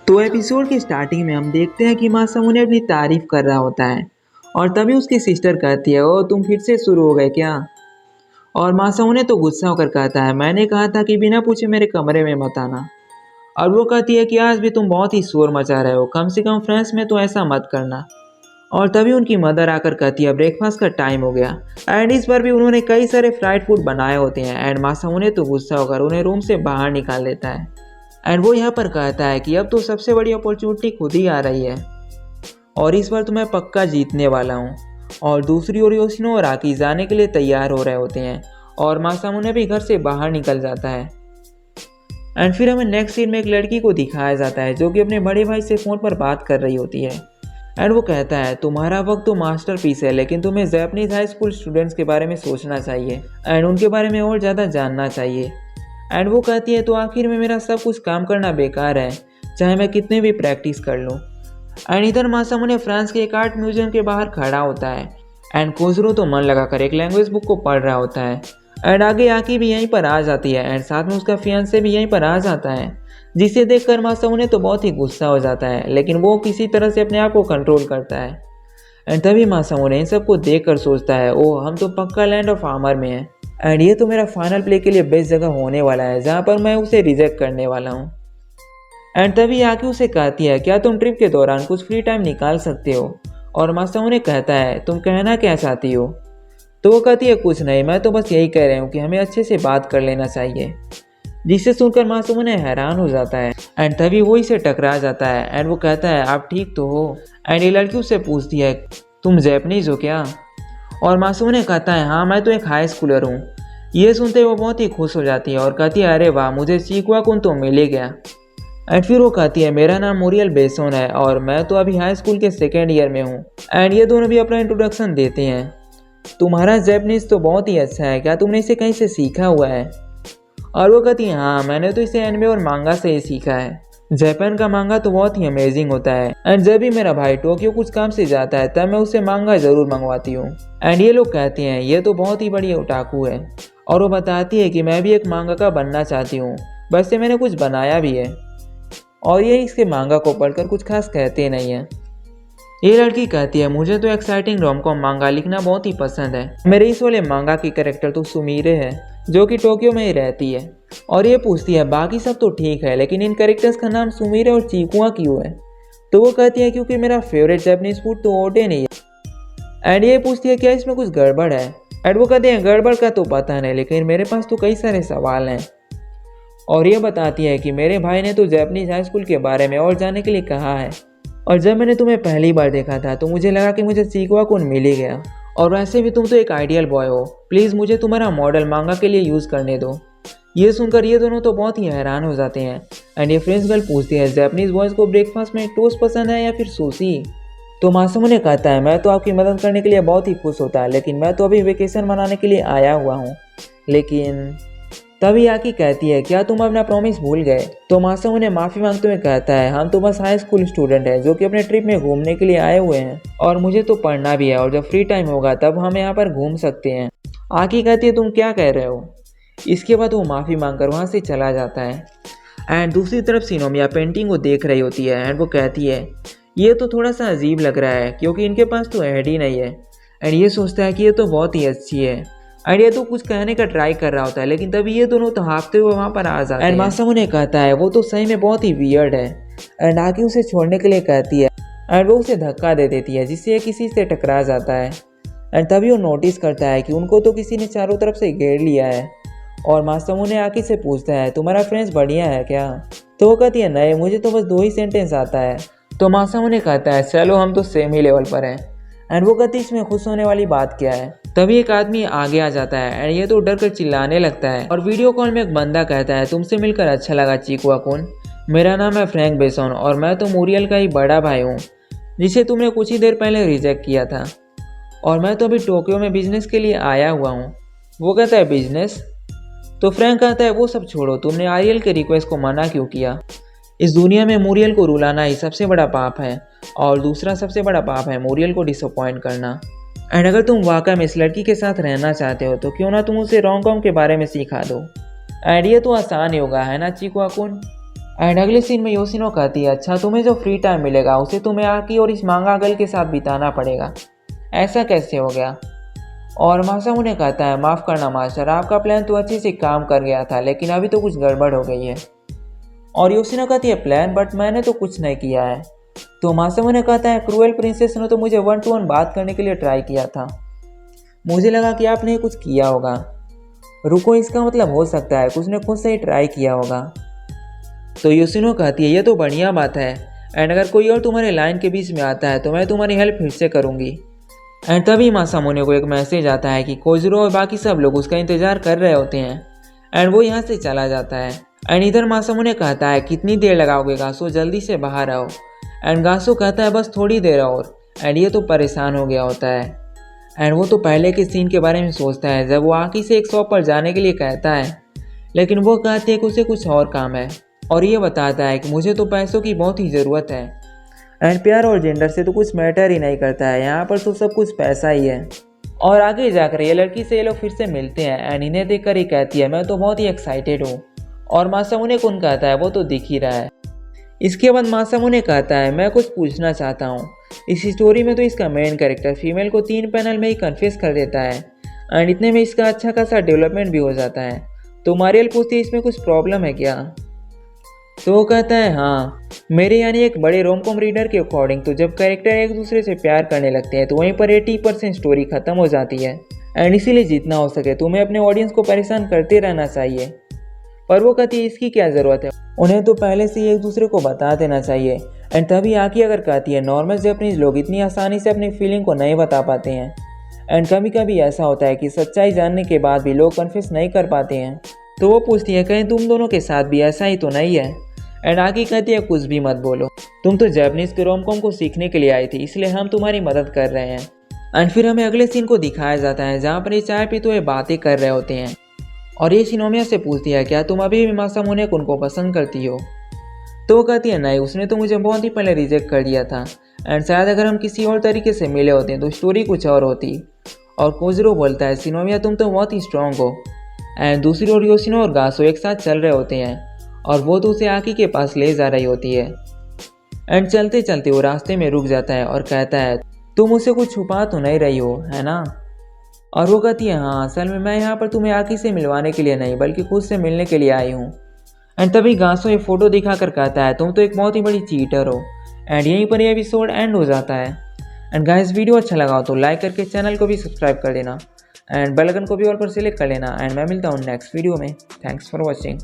तो एपिसोड की स्टार्टिंग में हम देखते हैं कि मासूम अपनी तारीफ कर रहा होता है और तभी उसकी सिस्टर कहती है, ओ तुम फिर से शुरू हो गए क्या। और मासूम तो गुस्सा होकर कहता है, मैंने कहा था कि बिना पूछे मेरे कमरे में मत आना। और वो कहती है कि आज भी तुम बहुत ही शोर मचा रहे हो, कम से कम फ्रेंड्स में तो ऐसा मत करना। और तभी उनकी मदर आकर कहती है, ब्रेकफास्ट का टाइम हो गया। एंड इस बार भी उन्होंने कई सारे फ्राइड फूड बनाए होते हैं एंड मासूम तो गुस्सा होकर उन्हें रूम से बाहर निकाल देता है। एंड वो यहाँ पर कहता है कि अब तो सबसे बड़ी अपॉर्चुनिटी खुद ही आ रही है और इस बार तो मैं पक्का जीतने वाला हूँ। और दूसरी ओर योशिनो और आकी जाने के लिए तैयार हो रहे होते हैं और मासूम भी घर से बाहर निकल जाता है। एंड फिर हमें नेक्स्ट सीन में एक लड़की को दिखाया जाता है जो कि अपने बड़े भाई से फ़ोन पर बात कर रही होती है। एंड वो कहता है, तुम्हारा वक्त तो मास्टरपीस है, लेकिन तुम्हें जापानीज हाई स्कूल स्टूडेंट्स के बारे में सोचना चाहिए एंड उनके बारे में और ज़्यादा जानना चाहिए। एंड वो कहती है, तो आखिर में मेरा सब कुछ काम करना बेकार है, चाहे मैं कितने भी प्रैक्टिस कर लूँ। एंड इधर मासूम फ्रांस के एक आर्ट म्यूजियम के बाहर खड़ा होता है एंड कोजरो तो मन लगाकर एक लैंग्वेज बुक को पढ़ रहा होता है। एंड आगे आकी भी यहीं पर आ जाती है एंड साथ में उसका फियांसे भी यहीं पर आ जाता है, जिसे देखकर मासूम तो बहुत ही गुस्सा हो जाता है, लेकिन वो किसी तरह से अपने आप को कंट्रोल करता है। एंड तभी मासूम इन सबको देख कर सोचता है, ओह हम तो पक्का लैंड ऑफ आर्मर में है एंड ये तो मेरा फाइनल प्ले के लिए बेस्ट जगह होने वाला है जहाँ पर मैं उसे रिजेक्ट करने वाला हूँ। एंड तभी आके उसे कहती है, क्या तुम ट्रिप के दौरान कुछ फ्री टाइम निकाल सकते हो। और मासूम कहता है, तुम कहना क्या चाहती हो। तो वो कहती है, कुछ नहीं, मैं तो बस यही कह रही हूँ कि हमें अच्छे से बात कर लेना चाहिए। जिसे सुनकर मासूम हैरान हो जाता है एंड तभी वो इसे टकरा जाता है एंड वो कहता है, आप ठीक तो हो। एंड ये लड़की उससे पूछती है, तुम जैपनीज हो क्या। और मासूम कहता है, हाँ मैं तो एक हाई स्कूलर हूँ। ये सुनते वो बहुत ही खुश हो जाती है और कहती है, अरे वाह, मुझे चिकुआ कुन तो मिल ही गया। एंड फिर वो कहती है, मेरा नाम मूरियल बेसोन है और मैं तो अभी हाई स्कूल के सेकेंड ईयर में हूँ। एंड ये दोनों भी अपना इंट्रोडक्शन देते हैं। तुम्हारा जैपनीज तो बहुत ही अच्छा है, क्या तुमने इसे कहीं से सीखा हुआ है। और वो कहती है, हाँ मैंने तो इसे एनिमे और मांगा से ही सीखा है। जापान का मांगा तो बहुत ही अमेजिंग होता है एंड जब भी मेरा भाई टोक्यो कुछ काम से जाता है तब मैं उससे मांगा ज़रूर मंगवाती हूँ। एंड ये लोग कहते हैं, ये तो बहुत ही बड़ी ओटाकू है। और वो बताती है कि मैं भी एक मांगाका बनना चाहती हूँ, वैसे मैंने कुछ बनाया भी है। और ये इसके मांगा को पढ़कर कुछ खास कहते नहीं है। ये लड़की कहती है, मुझे तो एक्साइटिंग रोमकॉम मांगा लिखना बहुत ही पसंद है। मेरे इस वाले मांगा की कैरेक्टर तो सुमीरे है जो कि टोक्यो में ही रहती है। और ये पूछती है, बाकी सब तो ठीक है लेकिन इन कैरेक्टर्स का नाम सुमीरे और चिकुआ क्यों है। तो वो कहती है, क्योंकि मेरा फेवरेट जापानीज फूड तो ओटे नहीं है। एंड ये पूछती है, क्या इसमें कुछ गड़बड़ है। एंड वो कहते हैं, गड़बड़ का तो पता नहीं, लेकिन मेरे पास तो कई सारे सवाल हैं। और ये बताती है कि मेरे भाई ने तो जापानीज हाई स्कूल के बारे में और जानने के लिए कहा है और जब मैंने तुम्हें पहली बार देखा था तो मुझे लगा कि मुझे चिकुआ कुन मिल ही गया। और वैसे भी तुम तो एक आइडियल बॉय हो, प्लीज़ मुझे तुम्हारा मॉडल मांगा के लिए यूज़ करने दो। ये सुनकर ये दोनों तो बहुत ही हैरान हो जाते हैं। एंड ये फ्रेंच गर्ल पूछती है, जापानीज बॉयज़ को ब्रेकफास्ट में टोस्ट पसंद है या फिर सुशी। तो मासूम कहता है, मैं तो आपकी मदद करने के लिए बहुत ही खुश होता है, लेकिन मैं तो अभी वेकेशन मनाने के लिए आया हुआ हूँ। लेकिन तभी आकी कहती है, क्या तुम अपना प्रॉमिस भूल गए। तो मासूम उन्हें माफ़ी मांगते हुए कहता है, हम तो बस हाई स्कूल स्टूडेंट हैं जो कि अपने ट्रिप में घूमने के लिए आए हुए हैं और मुझे तो पढ़ना भी है और जब फ्री टाइम होगा तब हम यहाँ पर घूम सकते हैं। आकी कहती है, तुम क्या कह रहे हो। इसके बाद वो माफ़ी मांगकर वहाँ से चला जाता है। एंड दूसरी तरफ सिनोमिया पेंटिंग को देख रही होती है एंड वो कहती है, ये तो थोड़ा सा अजीब लग रहा है क्योंकि इनके पास तो हेड ही नहीं है। एंड ये सोचता है कि ये तो बहुत ही अच्छी है। एंड ये तो कुछ कहने का ट्राई कर रहा होता है, लेकिन तभी ये दोनों तो हाँफते हुए वहाँ पर आ जाते हैं। एंड मासूम कहता है, वो तो सही में बहुत ही वियर्ड है। एंड आकी उसे छोड़ने के लिए कहती है एंड वो उसे धक्का दे देती है जिससे ये किसी से टकरा जाता है। एंड तभी वो नोटिस करता है कि उनको तो किसी ने चारों तरफ से घेर लिया है। और मासूम आकी से पूछता है, तुम्हारा फ्रेंच बढ़िया है क्या। तो वो कहती है, नहीं मुझे तो बस 2 ही सेंटेंस आता है। तो मासूम कहता है, चलो हम तो सेम ही लेवल पर हैं। एंड वो कहती है, इसमें खुश होने वाली बात क्या है। तभी एक आदमी आगे आ जाता है एंड ये तो डर कर चिल्लाने लगता है। और वीडियो कॉल में एक बंदा कहता है, तुमसे मिलकर अच्छा लगा चिकुआ कुन, मेरा नाम है फ्रैंक बेसोन और मैं तो मूरियल का ही बड़ा भाई हूँ जिसे तुमने कुछ ही देर पहले रिजेक्ट किया था और मैं तो अभी टोक्यो में बिजनेस के लिए आया हुआ हूँ। वो कहता है, बिजनेस। तो फ्रैंक कहता है, वो सब छोड़ो, तुमने आरियल के रिक्वेस्ट को मना क्यों किया। इस दुनिया में मूरियल को रुलाना ही सबसे बड़ा पाप है और दूसरा सबसे बड़ा पाप है मूरियल को डिसअपॉइंट करना। एंड अगर तुम वाकई में इस लड़की के साथ रहना चाहते हो तो क्यों ना तुम उसे रोमकॉम के बारे में सिखा दो। एंड ये तो आसान ही होगा, है ना चिकुआ कुन। एंड अगले सीन में योशिनो कहती है अच्छा तुम्हें जो फ्री टाइम मिलेगा उसे तुम्हें आकी और इस मांगा गर्ल के साथ बिताना पड़ेगा। ऐसा कैसे हो गया? और मासामुने कहता है माफ़ करना मास्टर, आपका प्लान तो अच्छे से काम कर गया था लेकिन अभी तो कुछ गड़बड़ हो गई है। और योशिनो कहती है प्लान, बट मैंने तो कुछ नहीं किया है। तो मासामुने कहता है क्रूएल प्रिंसेस ने तो मुझे 1 to 1 बात करने के लिए ट्राई किया था, मुझे लगा कि आपने कुछ किया होगा। रुको, इसका मतलब हो सकता है कुछ ने खुद से ही ट्राई किया होगा। तो योशिनो कहती है ये तो बढ़िया बात है, एंड अगर कोई और तुम्हारे लाइन के बीच में आता है तो मैं तुम्हारी हेल्प फिर से करूँगी। एंड तभी मासामुने को एक मैसेज आता है कि कोजरो और बाकी सब लोग उसका इंतज़ार कर रहे होते हैं, एंड वो यहाँ से चला जाता है। एंड इधर मासामुने कहता है कितनी देर लगाओगे गासो, जल्दी से बाहर आओ। एंड गासो कहता है बस थोड़ी देर और। एंड ये तो परेशान हो गया होता है, एंड वो तो पहले के सीन के बारे में सोचता है जब वो आकी से एक शॉप पर जाने के लिए कहता है, लेकिन वो कहती है कि उसे कुछ और काम है, और ये बताता है कि मुझे तो पैसों की बहुत ही ज़रूरत है। एंड प्यार और जेंडर से तो कुछ मैटर ही नहीं करता है, यहाँ पर तो सब कुछ पैसा ही है। और आगे जाकर ये लड़की से ये लोग फिर से मिलते हैं, एंड इन्हें देखकर ही कहती है मैं तो बहुत ही एक्साइटेड हूँ। और मासामुने कौन कहता है वो तो दिख ही रहा है। इसके बाद मासामुने कहता है मैं कुछ पूछना चाहता हूँ, इस स्टोरी में तो इसका मेन कैरेक्टर फीमेल को 3 पैनल में ही कन्फेस कर देता है, एंड इतने में इसका अच्छा खासा डेवलपमेंट भी हो जाता है। तो मारियल पूछती है इसमें कुछ प्रॉब्लम है क्या? तो वो कहता है हाँ, मेरे यानी एक बड़े रोमकॉम रीडर के अकॉर्डिंग तो जब कैरेक्टर एक दूसरे से प्यार करने लगते हैं तो वहीं पर 80% स्टोरी खत्म हो जाती है, एंड इसीलिए जितना हो सके तुम्हें अपने ऑडियंस को परेशान करते रहना चाहिए। पर वो कहती है इसकी क्या ज़रूरत है, उन्हें तो पहले से ही एक दूसरे को बता देना चाहिए। एंड तभी आकी अगर कहती है नॉर्मल जापानीज लोग इतनी आसानी से अपनी फीलिंग को नहीं बता पाते हैं, एंड कभी कभी ऐसा होता है कि सच्चाई जानने के बाद भी लोग कन्फेस नहीं कर पाते हैं। तो वो पूछती है कहीं तुम दोनों के साथ भी ऐसा ही तो नहीं है? एंड आकी कहती है कुछ भी मत बोलो, तुम तो जापानीज के रोमकॉम को सीखने के लिए आई थी, इसलिए हम तुम्हारी मदद कर रहे हैं। एंड फिर हमें अगले सीन को दिखाया जाता है जहाँ पर ये चाय पीते हुए बातें कर रहे होते हैं, और ये शिनोमिया से पूछती है क्या तुम अभी भी मासामुने को पसंद करती हो? तो वो कहती है नहीं, उसने तो मुझे बहुत ही पहले रिजेक्ट कर दिया था, एंड शायद अगर हम किसी और तरीके से मिले होते तो स्टोरी कुछ और होती। और कोजरो बोलता है शिनोमिया तुम तो बहुत ही स्ट्रांग हो। एंड दूसरी ओर योशिनो और गासो एक साथ चल रहे होते हैं, और वो तो उसे आकी के पास ले जा रही होती है। एंड चलते चलते वो रास्ते में रुक जाता है और कहता है तुम मुझसे कुछ छुपा तो नहीं रही हो, है ना? और वो कहती है हाँ, असल में मैं यहाँ पर तुम्हें आकी से मिलवाने के लिए नहीं बल्कि खुद से मिलने के लिए आई हूँ। एंड तभी गासो ये फोटो दिखाकर कहता है तुम तो एक बहुत ही बड़ी चीटर हो। एंड यहीं पर ये एपिसोड एंड हो जाता है। एंड गाइस वीडियो अच्छा लगा हो तो लाइक करके चैनल को भी सब्सक्राइब कर देना, एंड बेल आइकन को भी ऑल पर सिलेक्ट कर लेना। एंड मैं मिलता हूँ नेक्स्ट वीडियो में। Thanks for watching.